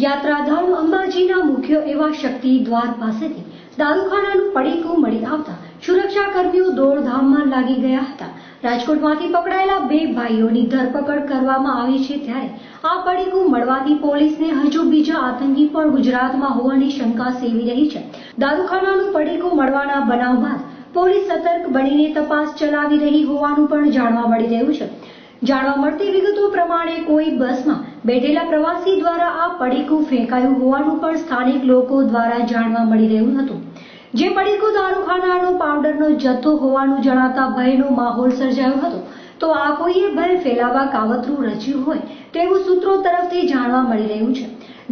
યાત્રાધામ અંબાજીના મુખ્ય એવા શક્તિ દ્વાર પાસેથી દારૂખાનાનું પડીકું મળી આવતા સુરક્ષાકર્મીઓ દોડધામમાં લાગી ગયા હતા। રાજકોટમાંથી પકડાયેલા 2 ભાઈઓની ધરપકડ કરવામાં આવી છે, ત્યારે આ પડીકું મળવાથી પોલીસને હજુ બીજા આતંકી પણ ગુજરાતમાં હોવાની શંકા સેવી રહી છે। દારૂખાનાનું પડીકું મળવાના બનાવ બાદ પોલીસ સતર્ક બનીને તપાસ ચલાવી રહી હોવાનું પણ જાણવા મળી રહ્યું છે। જાણવા મળતી વિગતો પ્રમાણે કોઈ બસમાં બેઠેલા પ્રવાસી દ્વારા આ પડીકું ફેંકાયું હોવાનું પણ સ્થાનિક લોકો દ્વારા જાણવા મળી રહ્યું હતું। જે પડીકું દારૂખાનાનો પાવડરનો જથ્થો હોવાનું જણાતા ભયનો માહોલ સર્જાયો હતો। તો આ કોઈએ ભય ફેલાવવા કાવતરું રચ્યું હોય તેવું સૂત્રો તરફથી જાણવા મળી રહ્યું છે।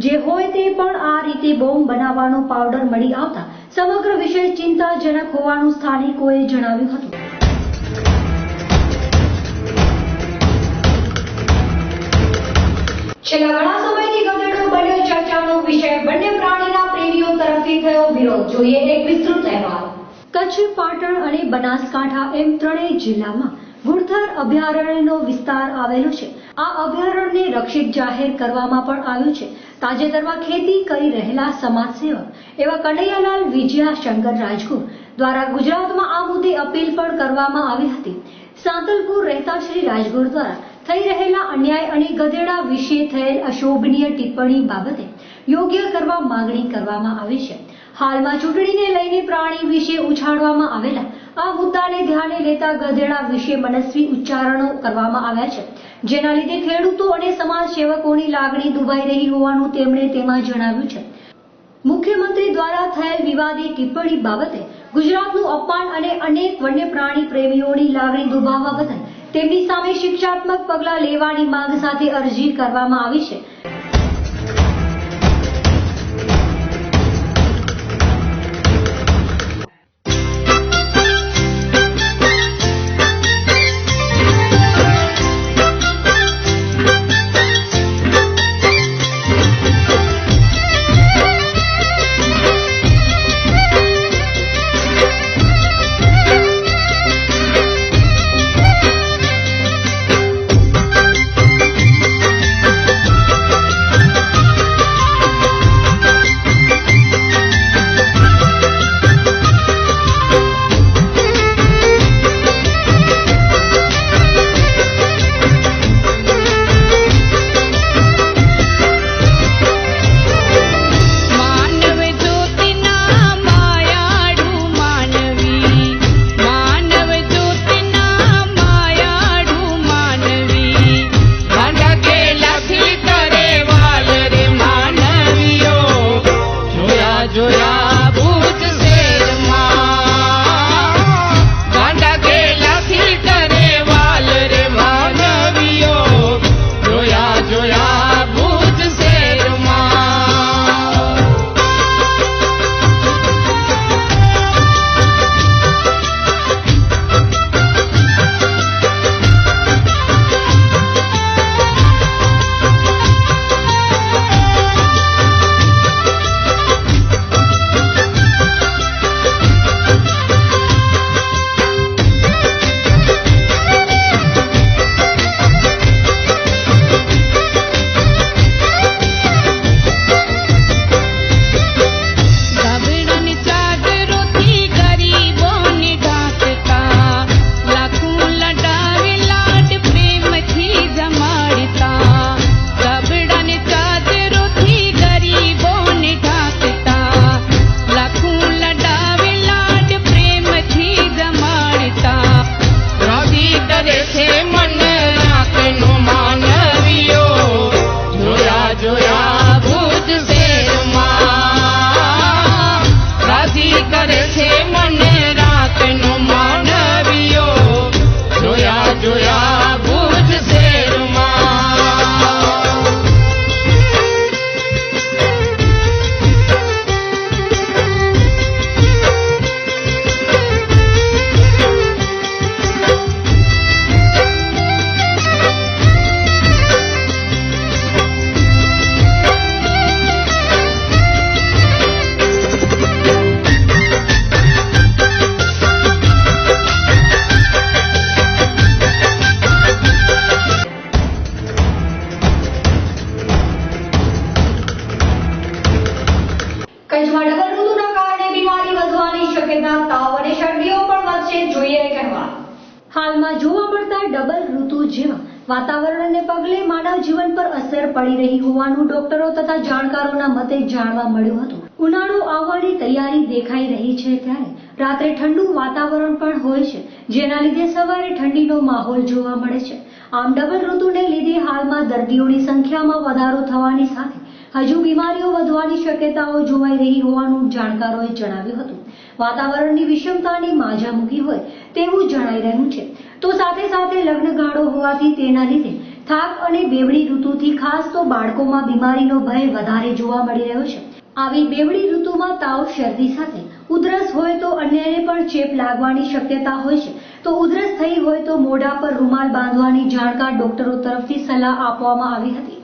જે હોય તે પણ આ રીતે બોમ્બ બનાવવાનો પાવડર મળી આવતા સમગ્ર વિષય ચિંતાજનક હોવાનું સ્થાનિકોએ જણાવ્યું હતું। છેલ્લા ઘણા સમયથી ગધેડો બન્યો ચર્ચાનો વિષય। વન્ય પ્રાણીના પ્રેમીઓ તરફથી થયો વિરોધ। જોઈએ એક વિસ્તૃત અહેવાલ। કચ્છ, પાટણ અને બનાસકાંઠા એમ ત્રણેય જિલ્લામાં ગુડથર અભયારણ્યનો વિસ્તાર આવેલો છે। આ અભયારણ્યને રક્ષિત જાહેર કરવામાં પણ આવ્યું છે। તાજેતરમાં ખેતી કરી રહેલા સમાજસેવક એવા કનૈયાલાલ વિજયા શંકર રાજગુર દ્વારા ગુજરાતમાં આ મુદ્દે અપીલ પણ કરવામાં આવી હતી। સાંતલપુર રહેતા શ્રી રાજગુર દ્વારા થઈ રહેલા અન્યાય અને ગધેડા વિશે થયેલ અશોભનીય ટિપ્પણી બાબતે યોગ્ય કરવા માંગણી કરવામાં આવી છે। હાલમાં ચૂંટણીને લઈને પ્રાણી વિશે ઉછાળવામાં આવેલા આ મુદ્દાને ધ્યાને લેતા ગધેડા વિશે મનસ્વી ઉચ્ચારણો કરવામાં આવ્યા છે, જેના લીધે ખેડૂતો અને સમાજ સેવકોની લાગણી દુભાઈ રહી હોવાનું તેમણે તેમાં જણાવ્યું છે। મુખ્યમંત્રી દ્વારા થયેલ વિવાદી ટિપ્પણી બાબતે ગુજરાતનું અપમાન અને અનેક વન્ય પ્રાણી પ્રેમીઓની લાગણી દુભાવવા બદલ તેમની સામે શિક્ષાત્મક પગલાં લેવાની માંગ સાથે અરજી કરવામાં આવી છે। કચ્છમાં ડબલ ઋતુના કારણે બીમારી વધવાની શક્યતા, તાવ અને શરદીઓ પણ વધશે, જોઈએ એક અહેવાલ. હાલમાં જોવા મળતા ડબલ ઋતુ જેવા વાતાવરણને પગલે માનવ જીવન પર અસર પડી રહી હોવાનું ડોક્ટરો તથા જાણકારોના મતે જાણવા મળ્યું હતું. ઉનાળો આવવાની તૈયારી દેખાઈ રહી છે ત્યારે રાત્રે ઠંડુ વાતાવરણ પણ હોય છે, જેના લીધે સવારે ઠંડીનો માહોલ જોવા મળે છે. આમ ડબલ ઋતુને લીધે હાલમાં દર્દીઓની સંખ્યામાં વધારો થવાની સાથે હજુ બીમારીઓ વધવાની શક્યતાઓ જોવાઈ રહી હોવાનું જાણકારોએ જણાવ્યું હતું. વાતાવરણની વિષમતાની માજા મૂકી હોય તેવું જણાઈ રહ્યું છે. તો સાથે સાથે લગ્નગાળો હોવાથી તેના લીધે થાક અને બેવડી ઋતુથી ખાસ તો બાળકોમાં બીમારીનો ભય વધારે જોવા મળી રહ્યો છે. આવી બેવડી ઋતુમાં તાવ, શરદી સાથે ઉધરસ હોય તો અન્યને પણ ચેપ લાગવાની શક્યતા હોય છે. તો ઉધરસ થઈ હોય તો મોઢા પર રૂમાલ બાંધવાની જાણકાર ડોક્ટરો તરફથી સલાહ આપવામાં આવી હતી.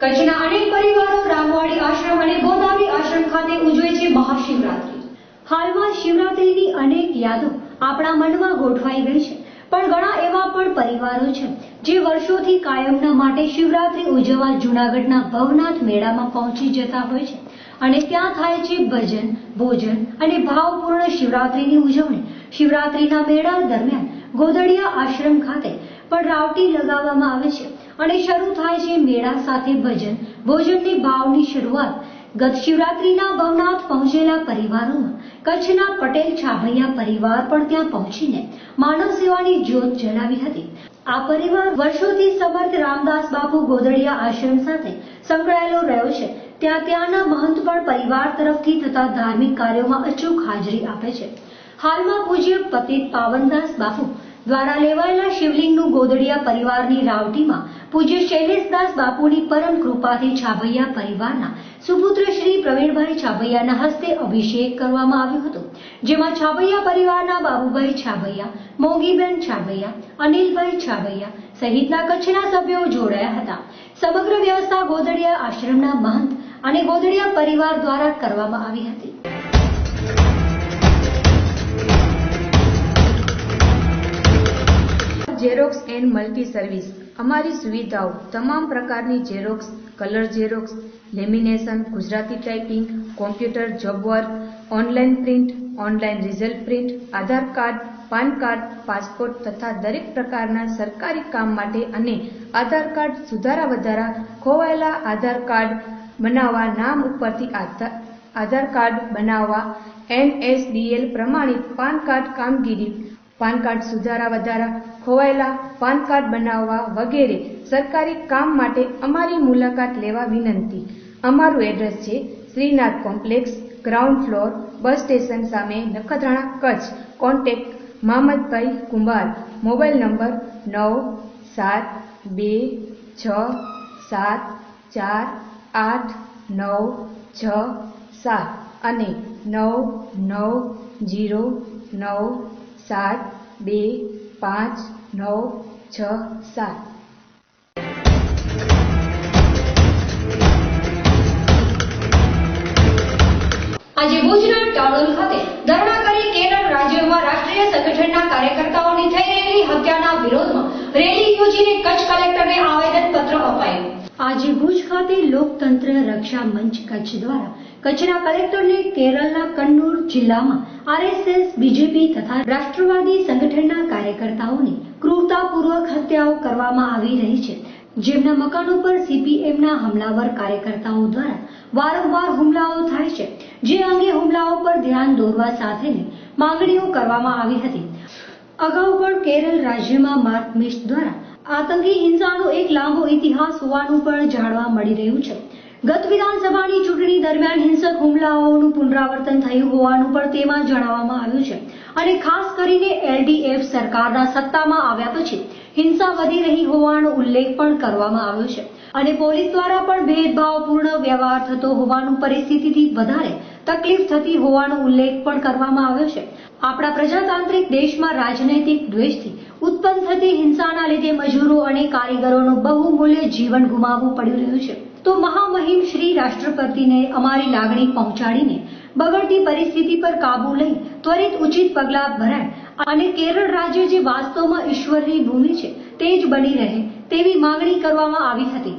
કચ્છના અનેક પરિવારો રામવાડી આશ્રમ અને ગોદાવરી આશ્રમ ખાતે ઉજવે છે મહાશિવરાત્રી. હાલમાં શિવરાત્રીની અનેક યાદો આપણા મનમાં ગોઠવાઈ ગઈ છે, પણ ઘણા એવા પણ પરિવારો છે જે વર્ષોથી કાયમના માટે શિવરાત્રી ઉજવવા જૂનાગઢના ભવનાથ મેળામાં પહોંચી જતા હોય છે અને ત્યાં થાય છે ભજન, ભોજન અને ભાવપૂર્ણ શિવરાત્રીની ઉજવણી. શિવરાત્રીના મેળા દરમિયાન ગોદડિયા આશ્રમ ખાતે પણ રાવટી લગાવવામાં આવે છે અને શરૂ થાય છે મેળા સાથે ભજન, ભોજનની ભાવની શરૂઆત. ગત શિવરાત્રીના ભવનાથ પહોંચેલા પરિવારોમાં કચ્છના પટેલ છાભૈયા પરિવાર પણ ત્યાં પહોંચીને માનવ સેવાની જ્યોત જલાવી હતી. આ પરિવાર વર્ષોથી સમર્થ રામદાસ બાપુ ગોદડિયા આશ્રમ સાથે સંકળાયેલો રહ્યો છે. ત્યાંના મહંત પણ પરિવાર તરફથી થતા ધાર્મિક કાર્યોમાં અચૂક હાજરી આપે છે. હાલમાં પૂજ્ય પતિત પાવનદાસ બાપુ દ્વારા લેવાયેલા શિવલિંગનું ગોદડિયા પરિવારની રાવટીમાં પૂજ્ય શૈલેષદાસ બાપુની પરમ કૃપાથી છાભૈયા પરિવારના સુપુત્ર શ્રી પ્રવીણભાઈ છાભૈયાના હસ્તે અભિષેક કરવામાં આવ્યો હતો, જેમાં છાભૈયા પરિવારના બાબુભાઈ છાભૈયા, મોગીબેન છાભૈયા, અનિલભાઈ છાભૈયા સહિતના કચ્છના સભ્યો જોડાયા હતા. સમગ્ર વ્યવસ્થા ગોદડિયા આશ્રમના મહંત અને ગોદડિયા પરિવાર દ્વારા કરવામાં આવી હતી. Xerox and multi service. અમારી સુવિધાઓ તમામ પ્રકારની xerox, colour xerox, lamination, Gujarati typing, computer job work, online print, online result print, Aadhaar card, PAN card, passport તથા દરેક પ્રકારના સરકારી કામ માટે અને આધાર કાર્ડ સુધારા વધારા, ખોવાયેલા આધાર કાર્ડ બનાવવા, નામ ઉપરથી આધાર કાર્ડ બનાવવા, NSDL પ્રમાણિત પાન કાર્ડ કામગીરી, પાન કાર્ડ સુધારા વધારા, ખોવાયેલા પાન કાર્ડ બનાવવા વગેરે સરકારી કામ માટે અમારી મુલાકાત લેવા વિનંતી. અમારું એડ્રેસ છે Shrinath complex, ground floor, bus station સામે, નખત્રાણા, કચ્છ. કોન્ટેક્ટ મહમદભાઈ કુંભાર. મોબાઈલ નંબર 9726748967 અને 9909725967. આજે ભુજના ટાઉન ખાતે ધરણા કરી કેરળ રાજ્યમાં રાષ્ટ્રીય સંગઠનના કાર્યકર્તાઓની થઈ રહેલી હત્યાના વિરોધમાં રેલી યોજીને કચ્છ કલેક્ટરને આવેદનપત્ર અપાયું. આજે ભુજ ખાતે લોકતંત્ર રક્ષા મંચ કચ્છ દ્વારા કચ્છના કલેક્ટરને કેરળના કન્નૂર જિલ્લામાં RSS, બીજેપી તથા રાષ્ટ્રવાદી સંગઠનના કાર્યકર્તાઓની ક્રૂરતાપૂર્વક હત્યાઓ કરવામાં આવી રહી છે, જેમના મકાનો પર CPMના હમલાવર કાર્યકર્તાઓ દ્વારા વારંવાર હુમલાઓ થાય છે, જે અંગે હુમલાઓ પર ધ્યાન દોરવા સાથેની માંગણીઓ કરવામાં આવી હતી. અગાઉ પણ કેરળ રાજ્યમાં માર્કમિસ્ટ દ્વારા આતંકી હિંસાનો એક લાંબો ઇતિહાસ હોવાનું પણ જાણવા મળી રહ્યું છે. ગત વિધાનસભાની ચૂંટણી દરમિયાન હિંસક હુમલાઓનું પુનરાવર્તન થયું હોવાનું પણ તેમાં જણાવવામાં આવ્યું છે અને ખાસ કરીને LDF સરકારના સત્તામાં આવ્યા પછી હિંસા વધી રહી હોવાનો ઉલ્લેખ પણ કરવામાં આવ્યો છે અને પોલીસ દ્વારા પણ ભેદભાવપૂર્ણ વ્યવહાર થતો હોવાનું, પરિસ્થિતિથી વધારે તકલીફ થતી હોવાનો ઉલ્લેખ પણ કરવામાં આવ્યો છે. આપણા પ્રજાતાંત્રિક દેશમાં રાજનૈતિક દ્વેષથી ઉત્પન્ન થતી હિંસાના લીધે મજૂરો અને કારીગરોનું બહુમૂલ્ય જીવન ગુમાવવું પડી રહ્યું છે. તો મહામહિમ શ્રી રાષ્ટ્રપતિને અમારી લાગણી પહોંચાડીને બગડતી પરિસ્થિતિ પર કાબૂ લઈ ત્વરિત ઉચિત પગલાં ભરાય અને કેરળ રાજ્ય જે વાસ્તવમાં ઈશ્વરની ભૂમિ છે તે જ બની રહે તેવી માંગણી કરવામાં આવી હતી.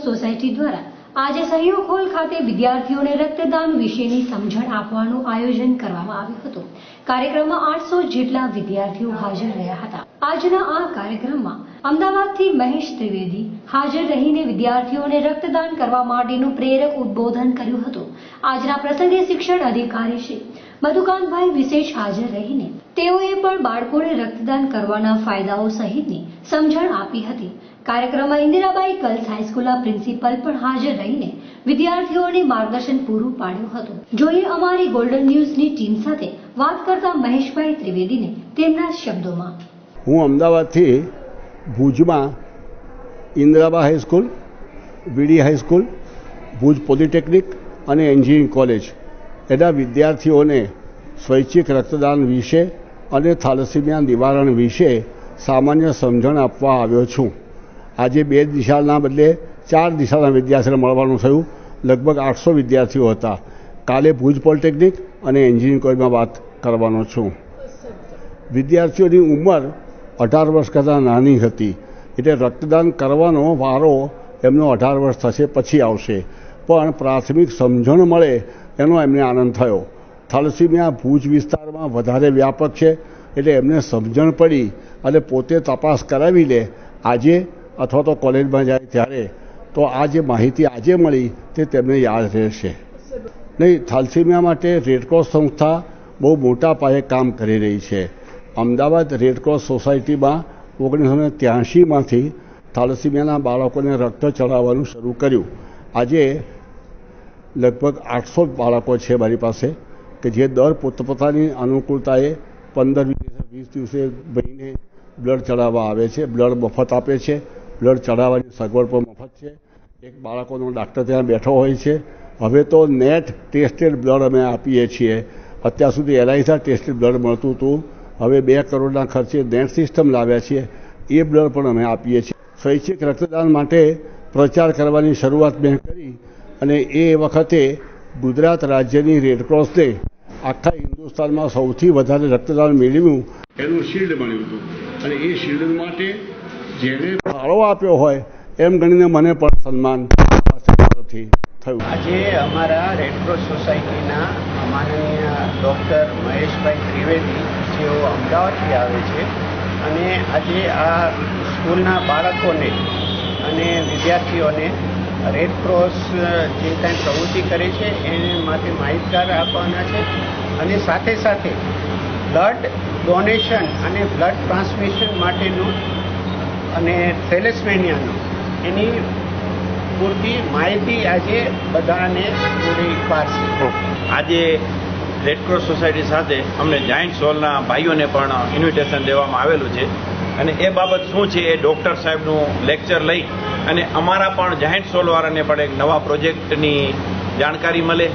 સોસાયટી દ્વારા આજે સહયોગ હોલ ખાતે વિદ્યાર્થીઓને રક્તદાન વિશેની સમજણ આપવાનું આયોજન કરવામાં આવ્યું હતું. કાર્યક્રમમાં 800 જેટલા વિદ્યાર્થીઓ હાજર રહ્યા હતા. આજના આ કાર્યક્રમમાં અમદાવાદથી મહેશ ત્રિવેદી હાજર રહીને વિદ્યાર્થીઓને રક્તદાન કરવા માટેનું પ્રેરક ઉદ્બોધન કર્યું હતું. આજના પ્રસંગે શિક્ષણ અધિકારી શ્રી મધુકાંતભાઈ વિશેષ હાજર રહીને તેઓએ પણ બાળકોને રક્તદાન કરવાના ફાયદાઓ સહિતની સમજણ આપી હતી. કાર્યક્રમમાં ઇન્દિરાબાઈ ગર્લ્સ હાઈસ્કૂલના પ્રિન્સિપલ પણ હાજર રહીને વિદ્યાર્થીઓને માર્ગદર્શન પૂરું પાડ્યું હતું. જોઈએ અમારી ગોલ્ડન ન્યૂઝની ટીમ સાથે વાત કરતા મહેશભાઈ ત્રિવેદીને તેમના શબ્દોમાં. હું અમદાવાદથી ભુજમાં ઇન્દિરાબાઈ હાઈસ્કૂલ, વીડી હાઈસ્કૂલ, ભુજ પોલિટેકનિક અને એન્જિનિયરિંગ કોલેજ એના વિદ્યાર્થીઓને સ્વૈચ્છિક રક્તદાન વિશે અને થેલેસેમિયા નિવારણ વિશે સામાન્ય સમજણ આપવા આવ્યો છું. આજે 2 દિશાના બદલે 4 દિશાના વિદ્યાર્થીઓને મળવાનું થયું. લગભગ 800 વિદ્યાર્થીઓ હતા. કાલે ભુજ પોલિટેકનિક અને એન્જિનિયરિંગ કોલેજમાં વાત કરવાનો છું. વિદ્યાર્થીઓની ઉંમર 18 વર્ષ કરતાં નાની હતી, એટલે રક્તદાન કરવાનો વારો એમનો 18 વર્ષ થશે પછી આવશે. પણ પ્રાથમિક સમજણ મળે એનો એમને આનંદ થયો. થેલેસેમિયા ભુજ વિસ્તારમાં વધારે વ્યાપક છે, એટલે એમને સમજણ પડી અને પોતે તપાસ કરાવી લે આજે અથવા તો કોલેજમાં જાય ત્યારે, તો આ જે માહિતી આજે મળી તે તેમને યાદ રહેશે. નહીં, થેલેસેમિયા માટે રેડક્રોસ સંસ્થા બહુ મોટા પાયે કામ કરી રહી છે. અમદાવાદ રેડક્રોસ સોસાયટીમાં 1983માંથી થેલેસેમિયાના બાળકોને રક્ત ચડાવવાનું શરૂ કર્યું. આજે લગભગ 800 બાળકો છે મારી પાસે કે જે દર પોતપોતાની અનુકૂળતાએ 15-20 દિવસે મહિને બ્લડ ચડાવવા આવે છે. બ્લડ મફત આપે છે. બ્લડ ચડાવવાની સગવડ પણ મફત છે. એક બાળકોનો ડાક્ટર ત્યાં બેઠો હોય છે. હવે તો નેટ ટેસ્ટેડ બ્લડ અમે આપીએ છીએ. અત્યાર સુધી એલાઇઝા ટેસ્ટેડ બ્લડ મળતું હતું. હવે 2 કરોડના ખર્ચે નેટ સિસ્ટમ લાવ્યા છીએ. એ બ્લડ પણ અમે આપીએ છીએ. સ્વૈચ્છિક રક્તદાન માટે પ્રચાર કરવાની શરૂઆત મેં કરી અને એ વખતે ગુજરાત રાજ્યની રેડક્રોસને આખા હિન્દુસ્તાનમાં સૌથી વધારે રક્તદાન મેળવ્યું એનું શિલ્ડ મળ્યું હતું. અને એ શિલ્ડ માટે જેને ફાળો આપ્યો હોય એમ ગણીને મને પણ સન્માન તરફથી થયું. આજે અમારા રેડક્રોસ સોસાયટીના માનનીય ડૉક્ટર મહેશભાઈ ત્રિવેદી જેઓ અમદાવાદથી આવે છે અને આજે આ સ્કૂલના બાળકોને અને વિદ્યાર્થીઓને રેડક્રોસ જે કાંઈ પ્રવૃત્તિ કરે છે એને માટે માહિતગાર આપવાના છે અને સાથે સાથે બ્લડ ડોનેશન અને બ્લડ ટ્રાન્સમિશન માટેનું અને થેલેસેમિયાનું એની પૂરતી માહિતી આજે બધાને પૂરી પાડશે. આજે રેડક્રોસ સોસાયટી સાથે અમને જાયન્ટ સોલના ભાઈઓને પણ ઇન્વિટેશન દેવામાં આવેલું છે અને એ બાબત શું છે એ ડૉક્ટર સાહેબનું લેક્ચર લઈ અને અમારા પણ જાયન્ટ સોલવાળાને પણ એક નવા પ્રોજેક્ટની જાણકારી મળે,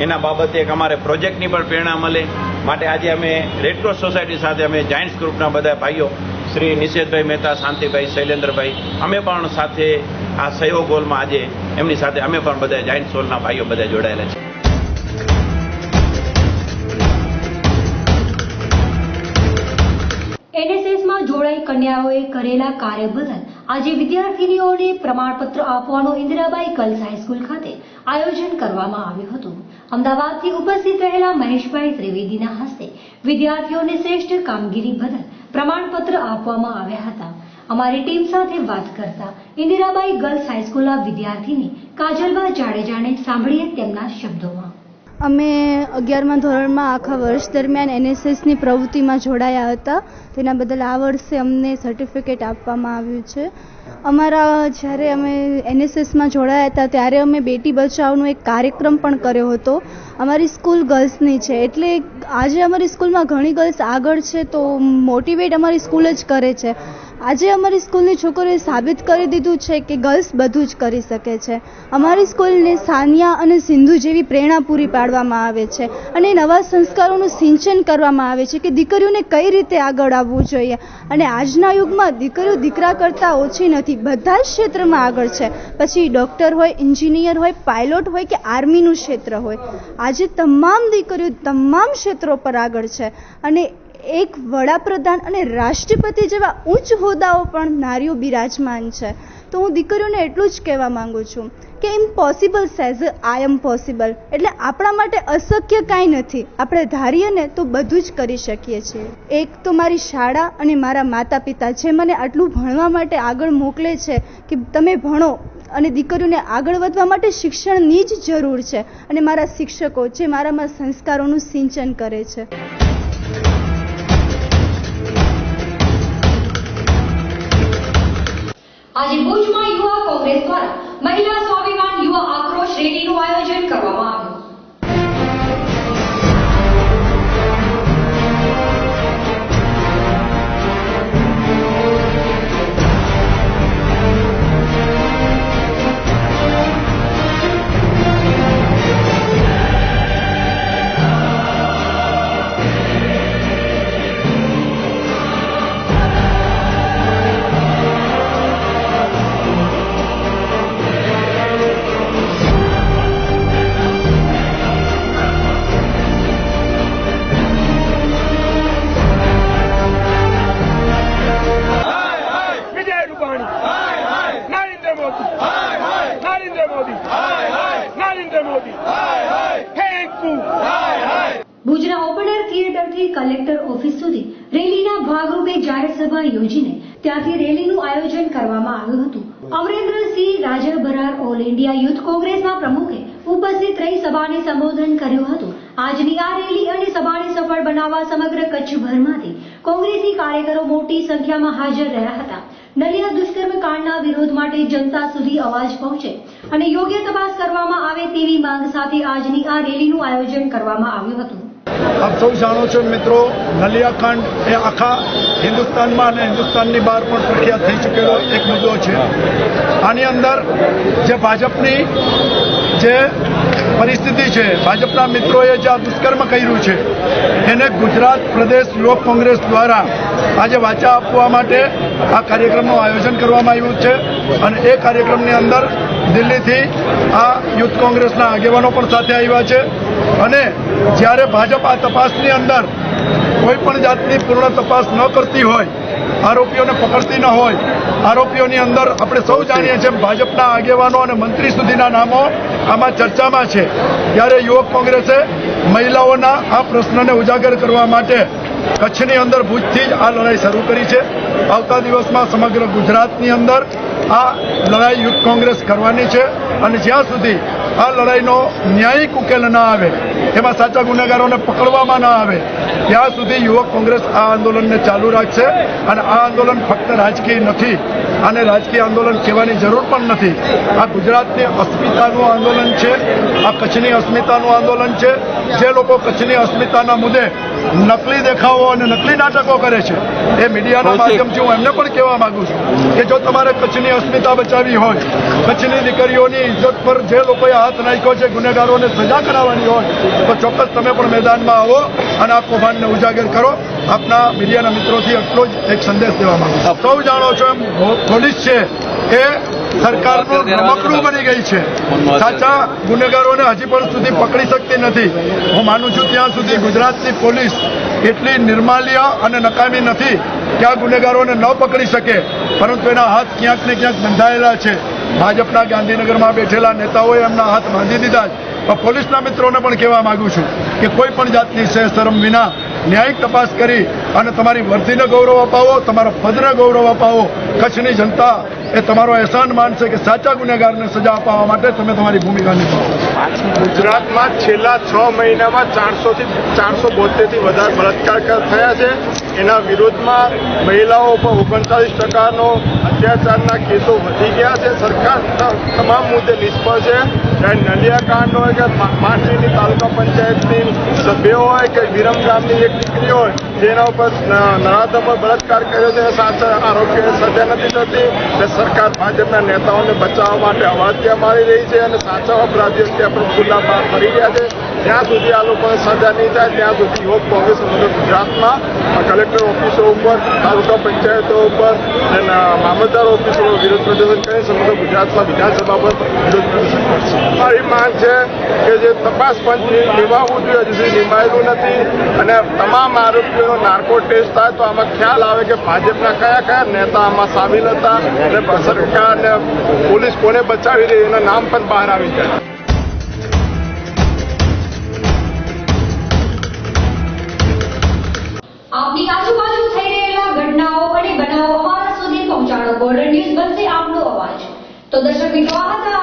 એના બાબતે એક અમારે પ્રોજેક્ટની પણ પ્રેરણા મળે માટે આજે અમે રેડક્રોસ સોસાયટી સાથે અમે જાયન્ટ્સ ગ્રુપના બધા ભાઈઓ શ્રી નિષેધભાઈ મહેતા, શાંતિભાઈ, શૈલેન્દ્રભાઈ અમે પણ સાથે આ સહયોગ હોલમાં આજે એમની સાથે અમે પણ બધા જાયન્ટ સોલના ભાઈઓ બધા જોડાયેલા છે. એનએસએસમાં જોડાઈ કન્યાઓએ કરેલા કાર્ય બદલ આજે વિદ્યાર્થીનીઓને પ્રમાણપત્ર આપવાનું ઇન્દિરાબાઈ ગર્લ્સ હાઈસ્કૂલ ખાતે આયોજન કરવામાં આવ્યું હતું. અમદાવાદથી ઉપસ્થિત રહેલા મહેશભાઈ ત્રિવેદીના હસ્તે વિદ્યાર્થીઓને શ્રેષ્ઠ કામગીરી બદલ પ્રમાણપત્ર આપવામાં આવ્યા હતા. અમારી ટીમ સાથે વાત કરતા ઇન્દિરાબાઈ ગર્લ્સ હાઈસ્કૂલના વિદ્યાર્થીની કાજલબા જાડેજાને સાંભળીએ તેમના શબ્દોમાં. અમે 11મા ધોરણમાં આખા વર્ષ દરમિયાન એનએસએસની પ્રવૃત્તિમાં જોડાયા હતા. તેના બદલ આ વર્ષે અમને સર્ટિફિકેટ આપવામાં આવ્યું છે. જ્યારે અમે એનએસએસમાં જોડાયા હતા ત્યારે અમે બેટી બચાવનો એક કાર્યક્રમ પણ કર્યો હતો. અમારી સ્કૂલ ગર્લ્સની છે એટલે આજે અમારી સ્કૂલમાં ઘણી ગર્લ્સ આગળ છે તો મોટિવેટ અમારી સ્કૂલ જ કરે છે. આજે અમારી સ્કૂલની છોકરીઓએ સાબિત કરી દીધું છે કે ગર્લ્સ બધું જ કરી શકે છે. અમારી સ્કૂલને સાનિયા અને સિંધુ જેવી પ્રેરણા પૂરી પાડવામાં આવે છે અને નવા સંસ્કારોનું સિંચન કરવામાં આવે છે કે દીકરીઓને કઈ રીતે આગળ આવવું જોઈએ. અને આજના યુગમાં દીકરીઓ દીકરા કરતાં ઓછી નથી, બધા જ ક્ષેત્રમાં આગળ છે. પછી ડૉક્ટર હોય, એન્જિનિયર હોય, પાયલોટ હોય કે આર્મીનું ક્ષેત્ર હોય, આજે તમામ દીકરીઓ તમામ ક્ષેત્રો પર આગળ છે. અને એક વડાપ્રધાન અને રાષ્ટ્રપતિ જેવા ઉચ્ચ હોદ્દાઓ પણ નારીઓ બિરાજમાન છે. તો હું દીકરીઓને એટલું જ કહેવા માંગુ છું કે impossible says I am possible, એટલે આપણા માટે અશક્ય કાંઈ નથી. આપણે ધારીએ ને તો બધું જ કરી શકીએ છીએ. એક તો મારી શાળા અને મારા માતા પિતા જે મને આટલું ભણવા માટે આગળ મોકલે છે કે તમે ભણો, અને દીકરીઓને આગળ વધવા માટે શિક્ષણની જ જરૂર છે, અને મારા શિક્ષકો જે મારામાં સંસ્કારોનું સિંચન કરે છે. આજે ભુજમાં યુવા કોંગ્રેસ દ્વારા મહિલા સ્વાભિમાન યુવા આક્રોશ રેલીનું આયોજન કરવામાં આવ્યું. ભુજના ઓપનર થિયેટરથી કલેક્ટર ઓફિસ સુધી રેલીના ભાગરૂપે જાહેર સભા યોજીને ત્યાંથી રેલીનું આયોજન કરવામાં આવ્યું હતું. અમરેન્દ્રસિંહ રાજભરાર ઓલ ઇન્ડિયા યુથ કોંગ્રેસના પ્રમુખે ઉપસ્થિત રહી સભાને સંબોધન કર્યું હતું. આજની આ રેલી અને સભાને સફળ બનાવવા સમગ્ર કચ્છભરમાંથી કોંગ્રેસી કાર્યકરો મોટી સંખ્યામાં હાજર રહ્યા હતા. નલિયા દુષ્કર્મ કાંડના વિરોધ માટે જનતા સુધી અવાજ પહોંચે અને યોગ્ય તપાસ કરવામાં આવે તેવી માંગ સાથે આજની આ રેલીનું આયોજન કરવામાં આવ્યું હતું. આપ સૌ જાણો છો મિત્રો, નલિયાકાંડ એ આખા હિન્દુસ્તાનમાં અને હિન્દુસ્તાનની બહાર પણ પ્રખ્યાત થઈ ચૂકેલો એક મુદ્દો છે. આની અંદર જે ભાજપની જે પરિસ્થિતિ છે, ભાજપના મિત્રોએ જે આ દુષ્કર્મ કર્યું છે એને ગુજરાત પ્રદેશ યુવક કોંગ્રેસ દ્વારા આજે વાચા આપવા માટે આ કાર્યક્રમનું આયોજન કરવામાં આવ્યું છે. અને એ કાર્યક્રમની અંદર દિલ્હીથી આ યુથ કોંગ્રેસના આગેવાનો પણ સાથે આવ્યા છે. અને જ્યારે ભાજપ આ તપાસની અંદર કોઈ પણ જાતની પૂર્ણ તપાસ ન કરતી હોય, આરોપીઓને પકડતી ન હોય, આરોપીઓની અંદર આપણે સૌ જાણીએ છીએ ભાજપના આગેવાનો અને મંત્રી સુધીના નામો આમાં ચર્ચામાં છે, ત્યારે યુવક કોંગ્રેસે મહિલાઓના આ પ્રશ્નને ઉજાગર કરવા માટે કચ્છની અંદર ભુજથી જ આ લડાઈ શરૂ કરી છે. આવતા દિવસમાં સમગ્ર ગુજરાતની અંદર આ લડાઈ યુથ કોંગ્રેસ કરવાની છે. અને જ્યાં સુધી આ લડાઈનો ન્યાયિક ઉકેલ ન આવે, એમાં સાચા ગુનેગારોને પકડવામાં ન આવે, ત્યાં સુધી યુવક કોંગ્રેસ આ આંદોલનને ચાલુ રાખશે. અને આ આંદોલન ફક્ત રાજકીય નથી, આને રાજકીય આંદોલન કહેવાની જરૂર પણ નથી. આ ગુજરાતની અસ્મિતાનું આંદોલન છે, આ કચ્છની અસ્મિતાનું આંદોલન છે. જે લોકો કચ્છની અસ્મિતાના મુદ્દે નકલી દેખાવો અને નકલી નાટકો કરે છે, એ મીડિયાના માધ્યમથી હું એમને પણ કહેવા માંગુ છું કે જો તમારે કચ્છની અસ્મિતા બચાવવી હોય, કચ્છની દીકરીઓની ઇજ્જત પર જે લોકોએ હાથ નાખ્યો છે, ગુનેગારોને સજા કરાવવાની હોય, તો ચોક્કસ તમે પણ મેદાનમાં આવો અને આ કૌભાંડને ઉજાગર કરો. આપના મીડિયાના મિત્રોથી એટલો જ એક સંદેશ દેવા માંગુ છું. સૌ જાણો છો એમ પોલીસ છે એ સરકારનું રમકડું બની ગઈ છે. સાચા ગુનેગારોને હજી પણ સુધી પકડી શકતી નથી. હું માનું છું ત્યાં સુધી ગુજરાતની પોલીસ એટલી નિર્માલ્ય અને નકામી નથી કે આ ગુનેગારોને ન પકડી શકે, પરંતુ એના હાથ ક્યાંક ને ક્યાંક બંધાયેલા છે. ભાજપના ગાંધીનગરમાં બેઠેલા નેતાઓએ એમના હાથ બાંધી દીધા છે. પોલીસના મિત્રોને પણ કહેવા માંગુ છું કે કોઈ પણ જાતની શરમ વિના ન્યાયિક તપાસ કરી અને તમારી વર્દીને ગૌરવ અપાવો, તમારા પદને ગૌરવ અપાવો. કચ્છની જનતા એ તમારો અહેસાન માનશે કે સાચા ગુનેગારને સજા અપાવવા માટે તમે તમારી ભૂમિકા નિભાવો. ગુજરાતમાં છેલ્લા 6 મહિનામાં 472થી વધારે બળાત્કાર થયા છે. એના વિરોધમાં મહિલાઓ પર 39% અત્યાચારના કેસો વધી ગયા છે. સરકાર તમામ મુદ્દે નિષ્ફળ છે. નલિયાકાંડ હોય કે માંડવીની તાલુકા પંચાયતની સભ્યો હોય કે વિરમગામની એક દીકરી હોય જેના ઉપર નરાધમ બળાત્કાર કર્યો છે, સાચા આરોપીઓને સજા નથી થતી. સરકાર ભાજપના નેતાઓને બચાવવા માટે અવાજ ત્યાં મારી રહી છે અને સાચા અપરાધીઓ ત્યાં પણ ખુલ્લા બહાર ફરી રહ્યા છે. જ્યાં સુધી આ લોકોને સજા નહીં થાય ત્યાં સુધી યુવક કોંગ્રેસ ગુજરાતમાં કલેક્ટર ઓફિસો ઉપર, તાલુકા પંચાયતો ઉપર અને મામલતદાર ઓફિસરો વિરોધ પ્રદર્શન કરી સમગ્ર ગુજરાતમાં વિધાનસભા પર વિરોધ પ્રદર્શન કરશે. મારી માંગ છે કે જે તપાસ પંચ નિભાવવું જોઈએ હજુ સુધી નિભાયેલું નથી, અને તમામ આરોપીઓનો નાર્કો ટેસ્ટ થાય તો આમાં ખ્યાલ આવે કે ભાજપના કયા કયા નેતા આમાં સામેલ હતા, અને સરકાર અને પોલીસ કોને બચાવી રહી એના નામ પણ બહાર આવી જાય. આપની આજુબાજુ થઈ રહેલા ઘટનાઓ અને બનાવો અમારા સુધી પહોંચાડો. બોર્ડર ન્યૂઝ બનશે આપનો અવાજ. તો દર્શક મિત્રો, આ હતા